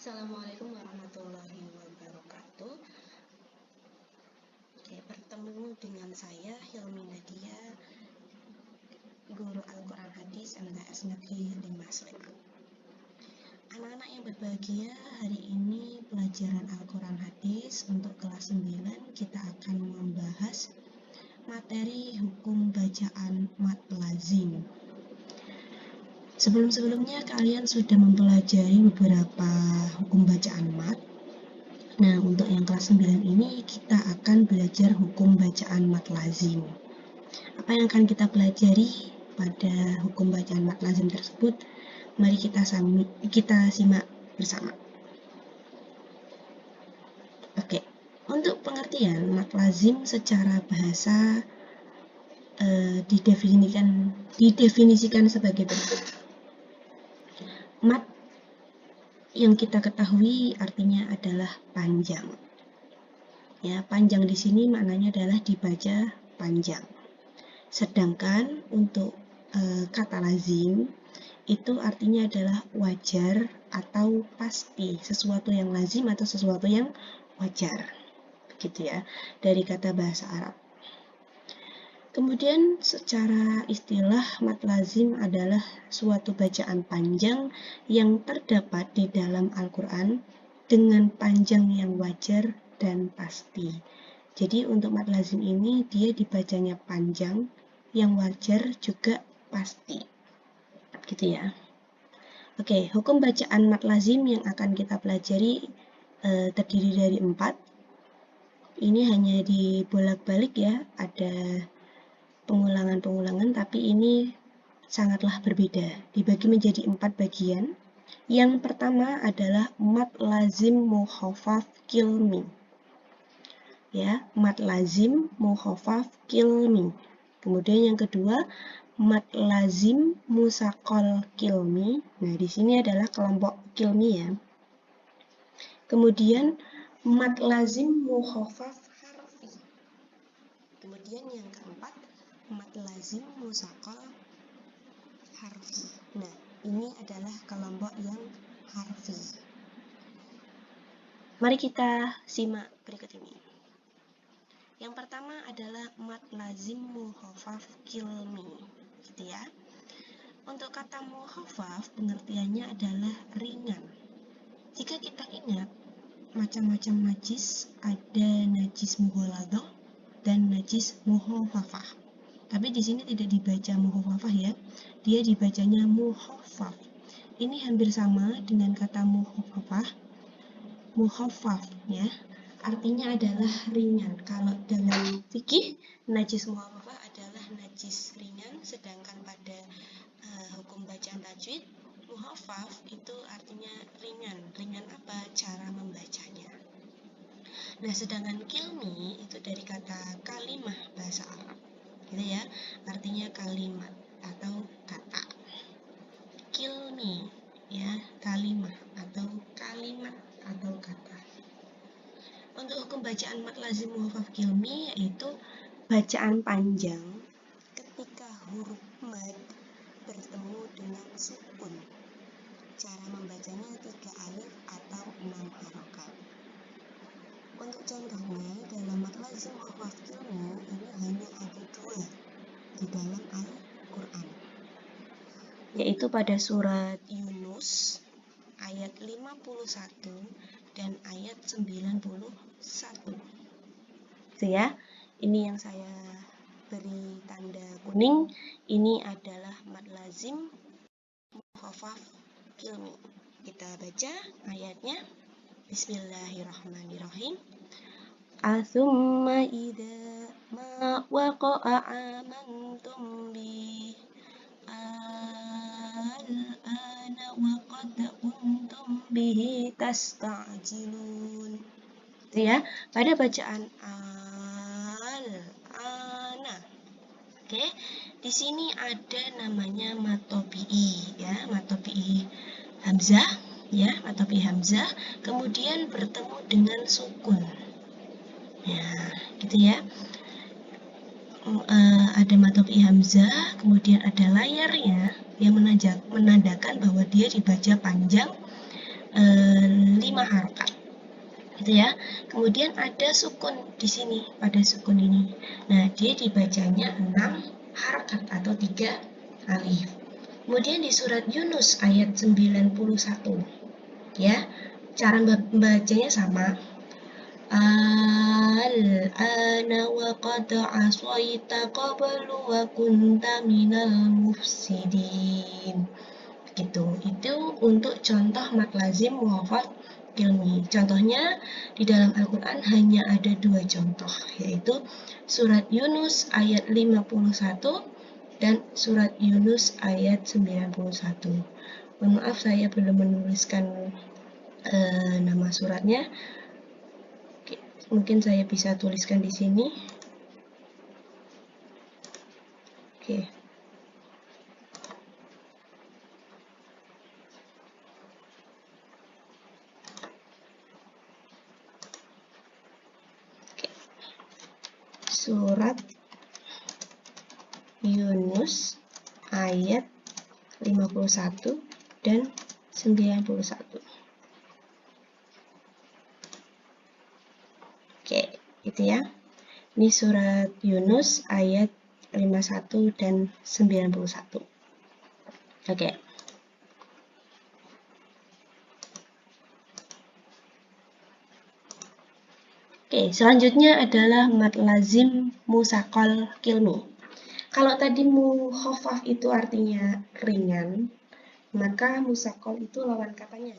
Assalamualaikum warahmatullahi wabarakatuh. Bertemu dengan saya Hilmi Nadia, guru Al-Quran Hadis MTS Negeri 5 Sleman. Anak-anak yang berbahagia, hari ini pelajaran Al-Quran Hadis untuk kelas 9 kita akan membahas materi hukum bacaan mad lazim. Sebelum-sebelumnya kalian sudah mempelajari beberapa hukum bacaan mad. Nah, untuk yang kelas 9 ini kita akan belajar hukum bacaan mad lazim. Apa yang akan kita pelajari pada hukum bacaan mad lazim tersebut? Mari kita simak bersama. Oke, untuk pengertian mad lazim secara bahasa didefinisikan sebagai berikut. Mad yang kita ketahui artinya adalah panjang. Ya, panjang di sini maknanya adalah dibaca panjang. Sedangkan untuk kata lazim itu artinya adalah wajar atau pasti, sesuatu yang lazim atau sesuatu yang wajar. Begitu ya, dari kata bahasa Arab. Kemudian secara istilah mad lazim adalah suatu bacaan panjang yang terdapat di dalam Al-Quran dengan panjang yang wajar dan pasti. Jadi untuk mad lazim ini dia dibacanya panjang, yang wajar juga pasti. Gitu ya. Oke, hukum bacaan mad lazim yang akan kita pelajari terdiri dari 4. Ini hanya dibolak-balik ya, ada pengulangan-pengulangan, tapi ini sangatlah berbeda, dibagi menjadi 4 bagian. Yang pertama adalah mad lazim mukhafaf kilmi. Ya, mad lazim mukhafaf kilmi. Kemudian yang kedua, mad lazim musaqal kilmi. Nah, di sini adalah kelompok kilmi ya. Kemudian mad lazim mukhafaf harfi. Kemudian yang keempat, mad lazim musaqal harfi. Nah, ini adalah kelompok yang harfi. Mari kita simak berikut ini. Yang pertama adalah mad lazim mukhafaf kilmi, gitu ya. Untuk kata mukhafaf pengertiannya adalah ringan. Jika kita ingat macam-macam najis, ada najis mughaladah dan najis mukhafafah. Tapi di sini tidak dibaca mukhafafah ya, dia dibacanya mukhaffaf. Ini hampir sama dengan kata mukhaffaf ya. Artinya adalah ringan. Kalau dalam fikih najis mukhafafah adalah najis ringan, sedangkan pada hukum bacaan tajwid mukhaffaf itu artinya ringan. Ringan apa? Cara membacanya. Nah, sedangkan kilmi itu dari kata kalimah bahasa Arab. Gitu ya, artinya kalimat atau kata. Kilmi ya, kalimah atau kalimat atau kata. Untuk hukum bacaan mad lazim mukhafaf kilmi yaitu bacaan panjang ketika huruf mad bertemu dengan sukun. Cara membacanya 3 alif atau 6 harokat. Untuk contohnya dalam mad lazim mukhafaf kilmi ini hanya ada 2 di dalam Al-Quran, yaitu pada surat Yunus ayat 51 dan ayat 91. Itu ya, ini yang saya beri tanda kuning, ini adalah mad lazim mukhafaf kilmi. Kita baca ayatnya. Bismillahirrahmanirrahim. Atsumma idza ma waqa'a amantum bi al-ana wa qad kuntum bihi tasta'jilun. Itu ya, pada bacaan al-ana. Oke, di sini ada namanya mad tabi'i ya, mad tabi'i hamzah ya, mad tabi'i hamzah kemudian bertemu dengan sukun. Ya, gitu ya. Ada mad tabi'i hamzah, kemudian ada layarnya yang menandakan bahwa dia dibaca panjang, 5 harokat. Gitu ya. Kemudian ada sukun di sini, pada sukun ini. Nah, dia dibacanya 6 harokat atau 3 alif. Kemudian di surat Yunus ayat 91, ya, cara membacanya sama. Al-ana wa qad asaita qablu wa kunta minal mufsidin. Gitu. Itu untuk contoh mad lazim muhafadz ilmi. Contohnya di dalam Al-Quran hanya ada 2 contoh, yaitu surat Yunus ayat 51 dan surat Yunus ayat 91. Mohon maaf saya belum menuliskan nama suratnya. Mungkin saya bisa tuliskan di sini. Oke. Surat Yunus ayat 51 dan 91. Oke, itu ya. Ini surat Yunus ayat 51 dan 91. Oke. Oke, selanjutnya adalah mad lazim musaqal kilmi. Kalau tadi mukhafaf itu artinya ringan, maka musaqal itu lawan katanya,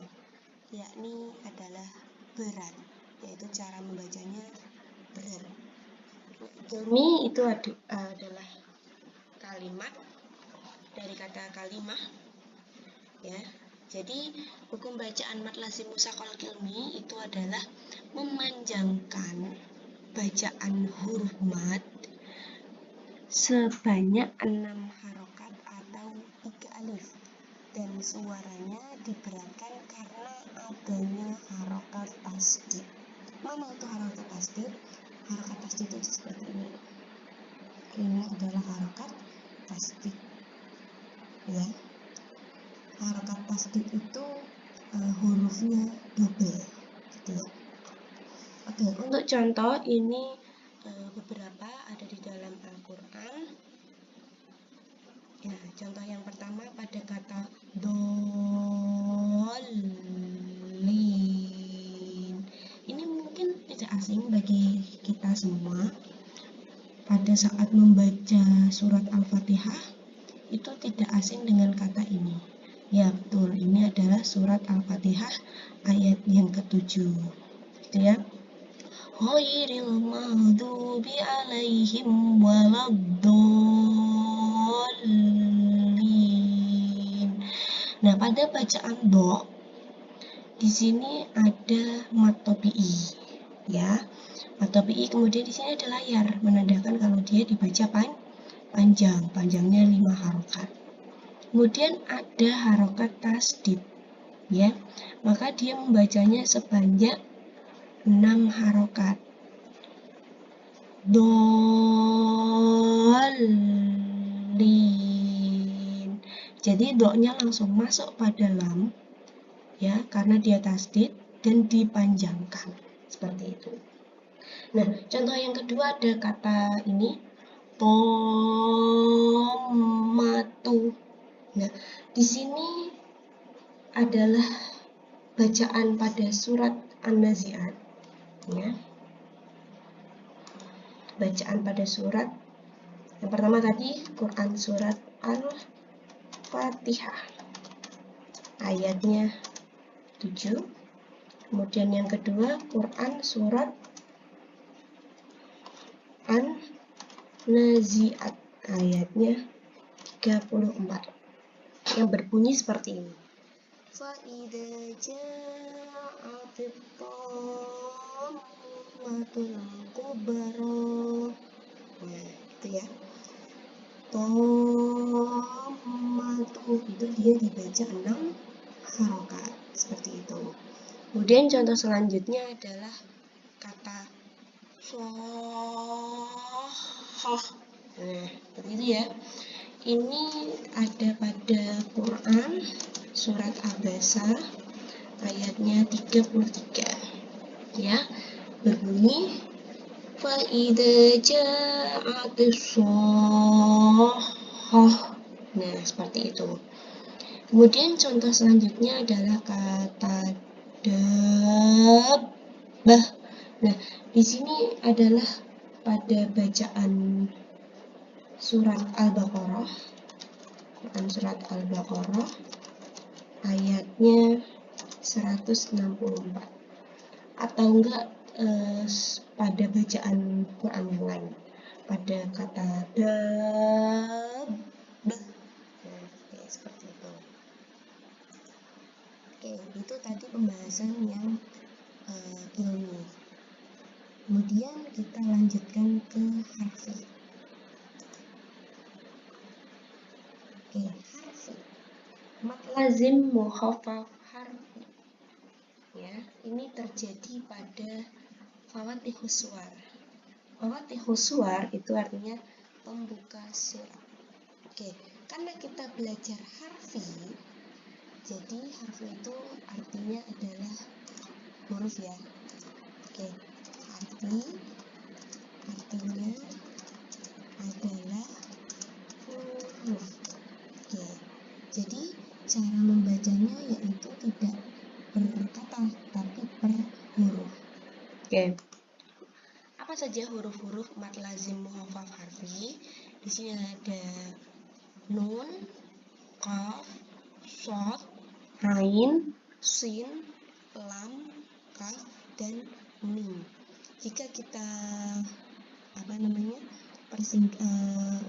yakni adalah berat, yaitu cara membacanya berat. Kilmi itu adalah kalimat dari kata kalimah, ya. Jadi hukum bacaan mad lazim musaqal kilmi itu adalah memanjangkan bacaan huruf mad sebanyak 6 harokat atau 3 alif, dan suaranya diberatkan karena adanya harokat tasdid. Mana itu harokat tasdid? Harokat tasdid itu seperti ini. Ini adalah harokat tasdid, ya. Harokat tasdid itu hurufnya double, gitu ya. Oke, untuk contoh ini beberapa ada di dalam Al-Quran. Ya, contoh yang pertama pada kata dolin. Ini mungkin tidak asing bagi kita semua. Pada saat membaca surat Al-Fatihah, itu tidak asing dengan kata ini. Ya, betul. Ini adalah surat Al-Fatihah ayat yang ke-7. Gitu ya. Ghairil maghdubi alaihim waladdallin. Nah, pada bacaan do di sini ada mad tabi'i, ya. Mad tabi'i kemudian di sini ada layar menandakan kalau dia dibaca panjangnya 5 harokat. Kemudian ada harokat tasdid, ya, maka dia membacanya sebanyak 6 harokat. Dolin. Jadi do-nya langsung masuk pada lam, ya, karena dia tasdid dan dipanjangkan seperti itu. Nah, contoh yang kedua ada kata ini tomatu. Nah, di sini adalah bacaan pada surat An-Nazi'at, ya. Bacaan pada surat yang pertama tadi Quran surat Al-Fatihah ayatnya 7. Kemudian yang kedua Quran surat An-Nazi'at ayatnya 34 yang berbunyi seperti ini. Fa'idza ja'atit tammatul kubra. Nah, itu ya. Tommatu itu dia dibaca 6 harokat seperti itu. Kemudian contoh selanjutnya adalah kata sohoh. Nah, seperti itu ya. Ini ada pada Quran surat Abasa ayatnya 33 ya, berbunyi فَإِذَا جَاءَتِ الصَّاخَّةُ. Nah, seperti itu. Kemudian contoh selanjutnya adalah kata dabbah. Nah, di sini adalah pada bacaan surat Al-Baqarah, Quran surat Al-Baqarah ayatnya 164, atau enggak pada bacaan Quran yang lain pada kata dabbah. Oke, seperti itu. Oke, itu tadi pembahasan yang ilmu. Kemudian kita lanjutkan ke harfi. Oke, harfi. Mad lazim mukhafaf harfi. Ya, ini terjadi pada fawatihus suwar. Fawatihus suwar itu artinya pembuka surat. Oke, karena kita belajar harfi, jadi harfi itu artinya adalah huruf ya. Oke, artinya adalah huruf. Oke, jadi cara membacanya yaitu tidak per kata tapi per huruf. Oke. Apa saja huruf-huruf mad lazim mukhafaf harfi? Di sini ada nun, qaf, shad, ain, sin, lam, kaf, dan mim. Jika kita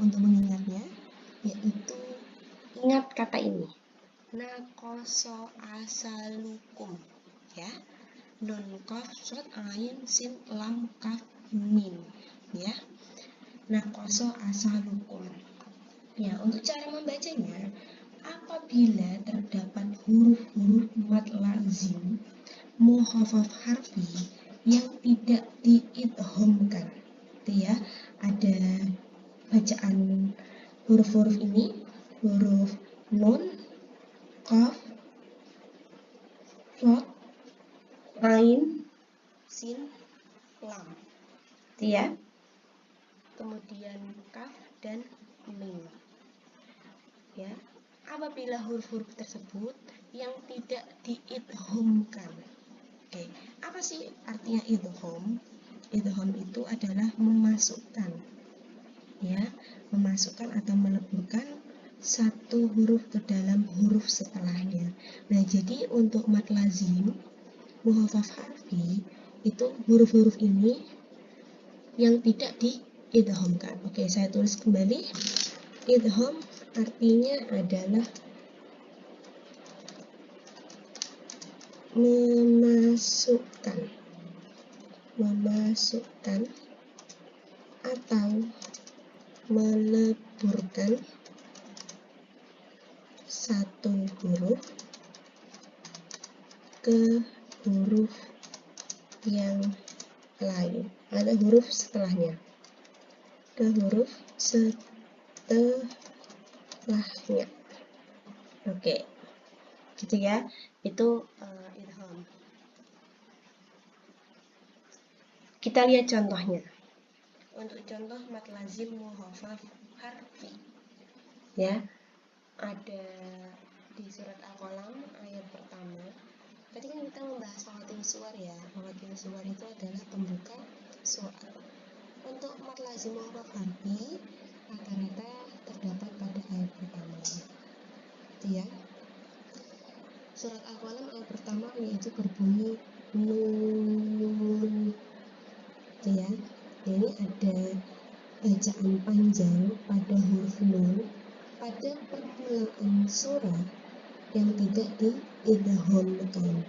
untuk mengingatnya, yaitu ingat kata ini, naqasa asalukum ya, nun, qaf, shad, ain, sin, lam, kaf, mim ya, naqasa asalukum. Ya, untuk cara membacanya, apabila terdapat huruf-huruf mad lazim mukhafaf harfi yang tidak diidghamkan, itu ya, ada bacaan huruf-huruf ini, huruf nun, qaf, shad, ain, sin, lam, itu ya, kemudian kaf dan mim ya. Apabila huruf-huruf tersebut yang tidak diidghamkan. Oke, apa sih artinya idgham? Idgham itu adalah memasukkan ya, memasukkan atau meleburkan satu huruf ke dalam huruf setelahnya. Nah, jadi untuk mad lazim mukhafaf harfi itu huruf-huruf ini yang tidak diidghamkan. Oke, saya tulis kembali. Idgham artinya adalah memasukkan atau meleburkan satu huruf ke huruf yang lain, ada huruf setelahnya, ke huruf setelahnya. Oke, gitu ya, itu idgham. Kita lihat contohnya. Untuk contoh mad lazim mukhafaf harfi ya, ada di surat Al-Qalam ayat pertama. Tadi kan kita membahas fawatihus suwar ya. Fawatihus suwar itu adalah pembuka surat. Untuk mad lazim mukhafaf harfi rata-rata terdapat pada ayat pertama. Itu ya. Surat Al-Qalam ayat pertama yaitu berbunyi nun. Itu ya. Jadi ada bacaan panjang pada huruf nun pada permulaan surat yang tidak diidghamkan.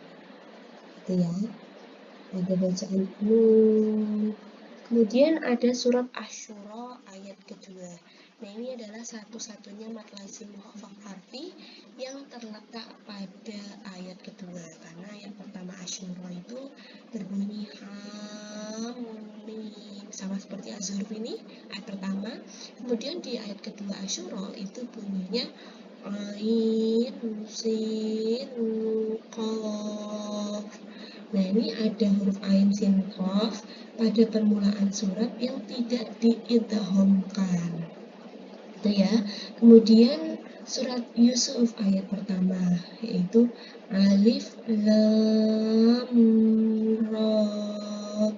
Itu ya. Ada bacaan nun. Kemudian ada surat Asy-Syura ayat kedua. Nah, ini adalah satu-satunya mad lazim mukhafaf harfi yang terletak pada ayat kedua, karena ayat pertama Asy-Syura itu berbunyi hamim, sama seperti Az-Zukhruf ini ayat pertama. Kemudian di ayat kedua Asy-Syura itu bunyinya ain, sin, qaf. ini ada huruf ain sin qaf pada permulaan surat yang tidak diidghamkan. Itu ya. Kemudian surat Yusuf ayat pertama yaitu alif lam ra.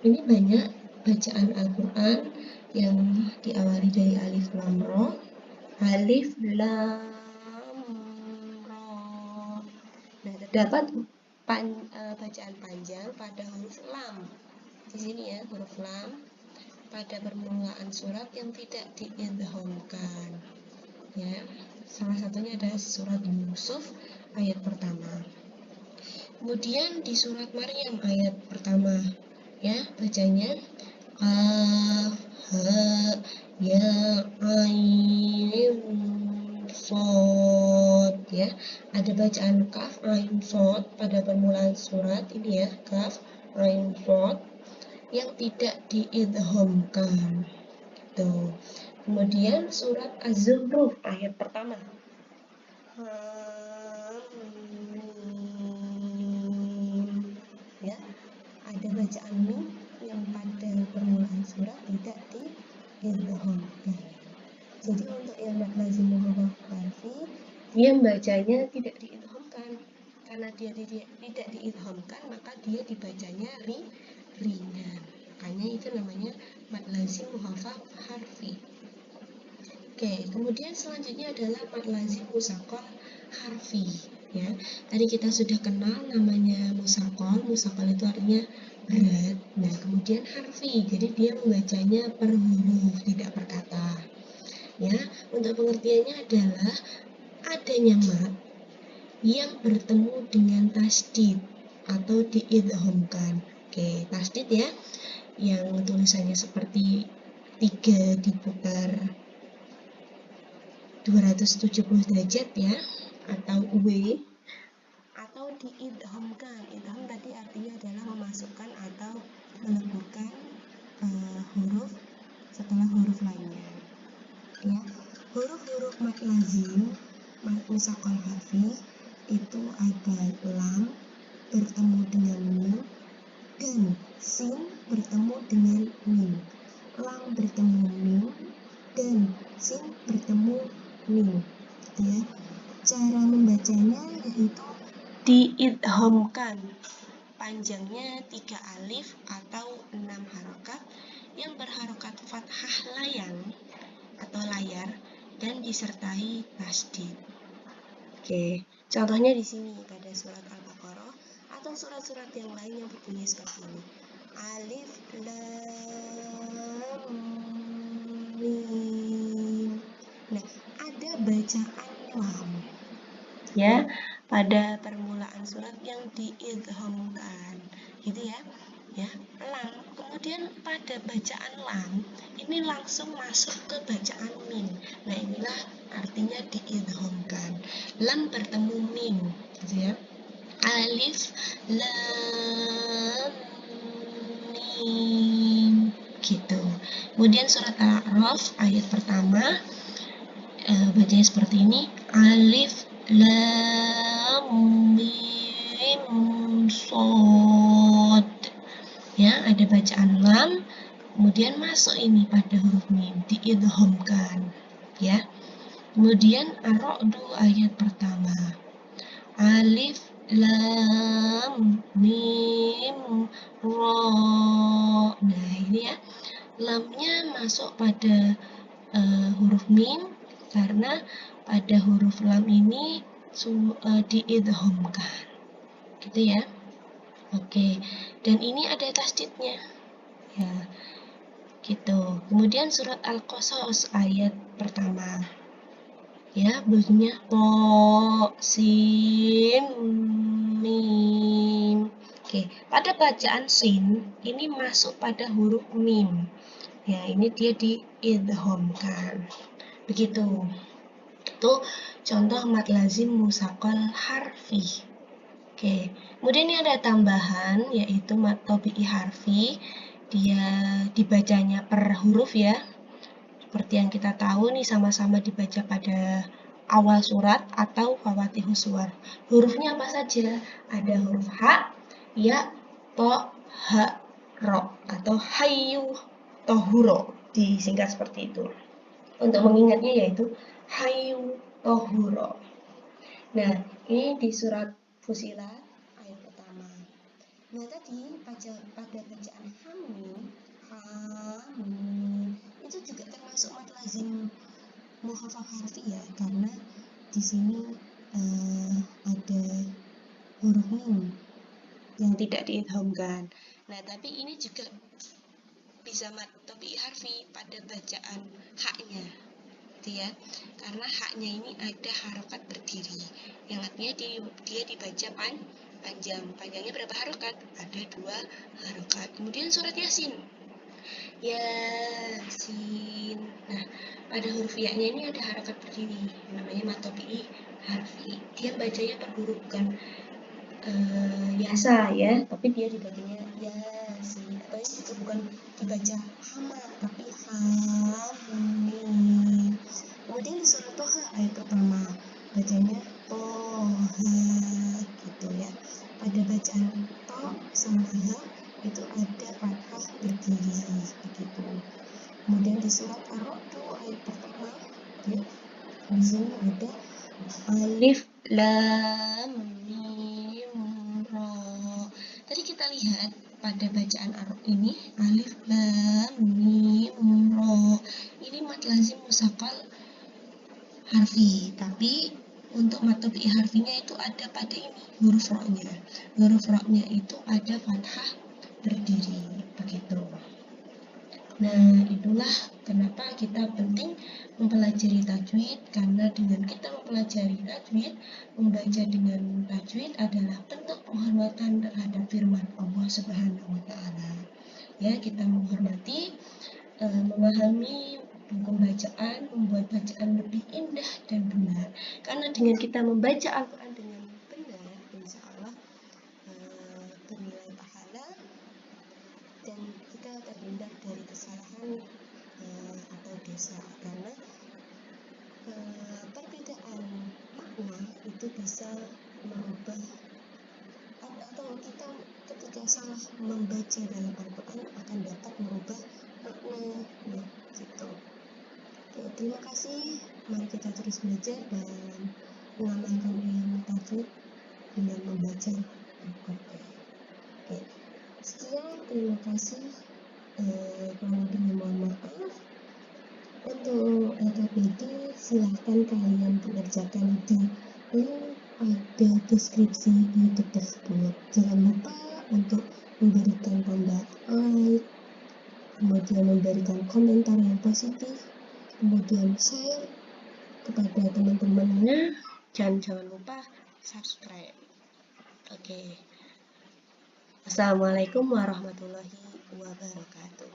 Ini banyak bacaan Al-Qur'an yang diawali dari alif lam ra. Alif lam ra. Nah, terdapat bacaan panjang pada huruf lam. Di sini ya, huruf lam pada permulaan surat yang tidak diidghamkan. Ya, salah satunya adalah surat Yusuf ayat pertama. Kemudian di surat Maryam ayat pertama, ya, bacanya qaf ha ya ain shad, ya. Ada bacaan qaf ain shad pada permulaan surat ini ya, qaf ain shad yang tidak diidghamkan. Tuh. Kemudian surat Az-Zukhruf ayat pertama. Ya, ada bacaan mim yang pada permulaan surat tidak diidghamkan. Jadi untuk yang mad lazim muhafaf harfi, dia bacanya tidak diidghamkan. Karena dia tidak diidghamkan, maka dia dibacanya ringan. Makanya itu namanya mad lazim muhafaf harfi. Oke, kemudian selanjutnya adalah mad lazim musaqqal harfi. Ya, tadi kita sudah kenal namanya musaqqal. Musaqqal itu artinya berat. Nah, kemudian harfi, jadi dia membacanya per huruf, tidak per kata. Ya, untuk pengertiannya adalah adanya mad yang bertemu dengan tasdid atau diidghamkan. Oke, tasdid ya, yang tulisannya seperti 3 diputar 270 derajat ya, atau W, atau diidghamkan. Idgham tadi artinya adalah memasukkan atau meleburkan huruf setelah huruf lainnya. Ya, huruf-huruf mad lazim musaqqal harfi itu ada lam bertemu dengan mim dan sin bertemu dengan mim. Lam bertemu mim dan sin bertemu mim. Ya, cara membacanya yaitu diidghamkan. Panjangnya 3 alif atau 6 harokat yang berharokat fathah layang atau layar dan disertai tasdid. Oke, contohnya di sini pada surat Al-Baqarah atau surat-surat yang lain yang berbunyi seperti ini. Alif lam mim. Nah, ada bacaan lam ya pada permulaan surat yang diidghamkan. Gitu ya. Ya, lam. Kemudian pada bacaan lam ini langsung masuk ke bacaan mim. Nah, inilah artinya diidghamkan. Lam bertemu mim, gitu ya. Alif lam mim, gitu. Kemudian surat Al-A'raf ayat pertama bacanya seperti ini. Alif lam mim shad. Ya, ada bacaan lam, kemudian masuk ini pada huruf mim, diidghamkan. Ya. Kemudian Ar-Ra'd ayat pertama. Alif lam mim ra. Nah, ini ya. Lamnya masuk pada huruf mim karena pada huruf lam ini diidghamkan. Gitu ya. Oke, dan ini ada tasdidnya. Ya, gitu. Kemudian surat Al-Qasas ayat pertama. Ya, bunyinya to, sin, mim. Oke, pada bacaan sin ini masuk pada huruf mim. Ya, ini dia diidghamkan. Begitu. Itu contoh mad lazim musaqqal harfi. Oke, kemudian ini ada tambahan yaitu mad tabi'i harfi. Dia dibacanya per huruf ya. Seperti yang kita tahu nih, sama-sama dibaca pada awal surat atau fawatihus suwar. Hurufnya apa saja? Ada huruf H, ya, to, ha, ro, atau hayu, tohuro, disingkat seperti itu. Untuk mengingatnya yaitu hayu, tohuro. Nah, ini di surat Fusilat ayat pertama. Nah, tadi pada bacaan hamim itu juga termasuk mad lazim mukhafaf harfi ya, karena di sini ada huruf mim yang tidak diidghamkan. Nah, tapi ini juga bisa mad tabii harfi pada bacaan haknya, gitu ya. Karena haknya ini ada harokat berdiri, yang artinya dia dibaca panjang. Panjangnya berapa harokat? Ada 2 harokat. Kemudian surat Yasin. Yasin. Nah, pada huruf ya-nya ini ada harokat berdiri, namanya mad tabii harfi. Dia bacanya per huruf, bukan yasa ya, tapi dia dibacanya yasin. Atau ini juga bukan dibaca hama, tapi hamim. Kemudian di surat Toha ayat pertama bacanya toha, gitu ya. Pada bacaan to sama ha itu ada fathah berdiri, begitu. Kemudian di surat Ar-Ra'd ayat pertama ya, di sini ada alif lam mim ra. Tadi kita lihat pada bacaan Ar-Ra'd ini alif lam mim ra. Ini mad lazim musaqqal harfi, tapi untuk mad tabii harfinya itu ada pada ini huruf ra-nya. Huruf ra-nya itu ada fathah berdiri, begitu. Nah, itulah kenapa kita penting mempelajari tajwid, karena dengan kita mempelajari tajwid, membaca dengan tajwid adalah bentuk penghormatan terhadap firman Allah Subhanahu wa taala. Ya, kita menghormati, memahami hukum bacaan, membuat bacaan lebih indah dan benar. Karena dengan kita membaca Al-Qur'an dengan benar, insya Allah bernilai pahala dan kita terhindar dari kesalahan atau dosa, karena perbedaan makna itu bisa merubah, atau kita ketika salah membaca dalam Al-Quran akan dapat merubah makna ya, gitu. Oke, terima kasih. Mari kita terus belajar dan mengamalkan ilmu tajwid dengan membaca Al-Quran. Oke, sekian, terima kasih. Kurang lebihnya mohon maaf. Untuk LKPD silahkan kalian mengerjakan di link pada deskripsi YouTube tersebut. Jangan lupa untuk memberikan tanda like, kemudian memberikan komentar yang positif, kemudian share kepada teman-temannya, dan jangan lupa subscribe. Oke. Assalamualaikum warahmatullahi wabarakatuh.